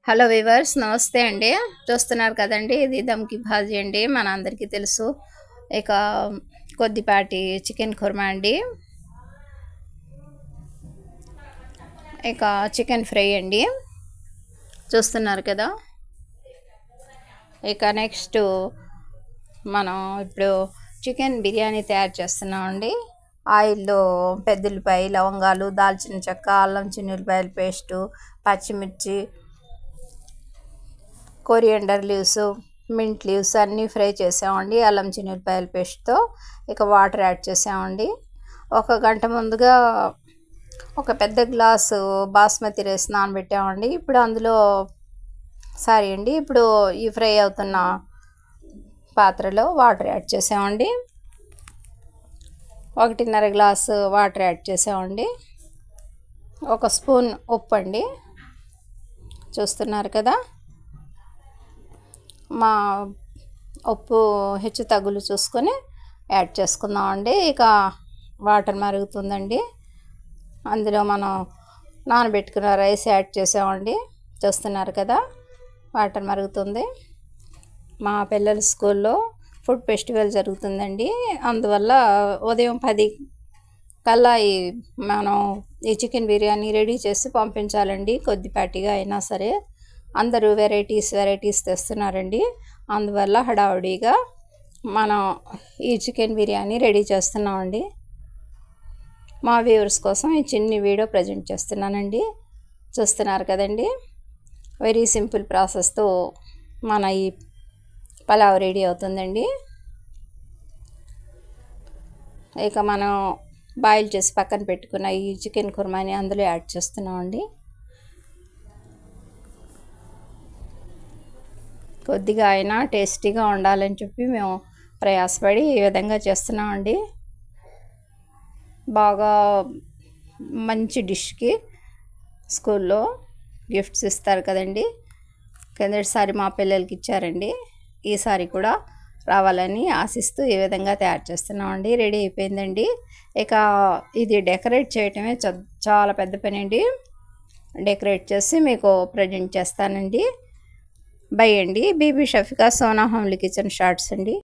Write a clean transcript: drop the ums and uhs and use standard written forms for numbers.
Hello viewers, నమస్తే అండి. చూస్తున్నారు కదండి, ఇది దమ్కి భాజీ అండి. మన అందరికీ తెలుసు. ఇక కొద్దిపాటి చికెన్ కుర్మా అండి, ఇక చికెన్ ఫ్రై అండి. చూస్తున్నారు కదా. ఇక నెక్స్ట్ మనం ఇప్పుడు చికెన్ బిర్యానీ తయారు చేస్తున్నామండి. ఆయిల్లో పెద్దుల్లిపాయ, లవంగాలు, దాల్చిన చెక్క, అల్లం చిన్నుల్లిపాయల పేస్టు, పచ్చిమిర్చి, కొరియండర్ లీవ్స్, మింట్ లీవ్స్ అన్నీ ఫ్రై చేసామండి అల్లం చిన్నుల్లిపాయల పేస్ట్తో. ఇక వాటర్ యాడ్ చేసామండి. ఒక గంట ముందుగా ఒక పెద్ద గ్లాసు బాస్మతి రైస్ నానబెట్టామండి. ఇప్పుడు అందులో ఇప్పుడు ఈ ఫ్రై అవుతున్న పాత్రలో వాటర్ యాడ్ చేసామండి. 1.5 గ్లాసు వాటర్ యాడ్ చేసామండి. 1 స్పూన్ ఉప్పు అండి. చూస్తున్నారు కదా. మా ఉప్పు హెచ్చు తగ్గులు చూసుకొని యాడ్ చేసుకుందామండి. ఇక వాటర్ మరుగుతుందండి. అందులో మనం నానబెట్టుకున్న రైస్ యాడ్ చేసామండి. చూస్తున్నారు కదా, వాటర్ మరుగుతుంది. మా పిల్లల స్కూల్లో ఫుడ్ ఫెస్టివల్ జరుగుతుందండి. అందువల్ల ఉదయం 10 కల్లా మనం ఈ చికెన్ బిర్యానీ రెడీ చేసి పంపించాలండి. కొద్దిపాటిగా అయినా సరే అందరూ వెరైటీస్ తెస్తున్నారండి. అందువల్ల హడావుడిగా మనం ఈ చికెన్ బిర్యానీ రెడీ చేస్తున్నామండి. మా వ్యూవర్స్ కోసం ఈ చిన్ని వీడియో ప్రజెంట్ చేస్తున్నానండి. చూస్తున్నారు కదండి, వెరీ సింపుల్ ప్రాసెస్తో మన ఈ పలావ్ రెడీ అవుతుందండి. ఇక మనం బాయిల్ చేసి పక్కన పెట్టుకున్న ఈ చికెన్ కుర్మాని అందులో యాడ్ చేస్తున్నామండి. కొద్దిగా అయినా టేస్టీగా ఉండాలని చెప్పి మేము ప్రయాసపడి ఈ విధంగా చేస్తున్నామండి. బాగా మంచి డిష్కి స్కూల్లో గిఫ్ట్స్ ఇస్తారు కదండి. కిందటిసారి మా పిల్లలకి ఇచ్చారండి. ఈసారి కూడా రావాలని ఆశిస్తూ ఈ విధంగా తయారు చేస్తున్నామండి. రెడీ అయిపోయిందండి. ఇక ఇది డెకరేట్ చేయటమే చాలా పెద్ద పని అండి. డెకరేట్ చేసి మీకు ప్రజెంట్ చేస్తానండి. బై అండి. Bibi Shafika, Sona homely kitchen shorts అండి.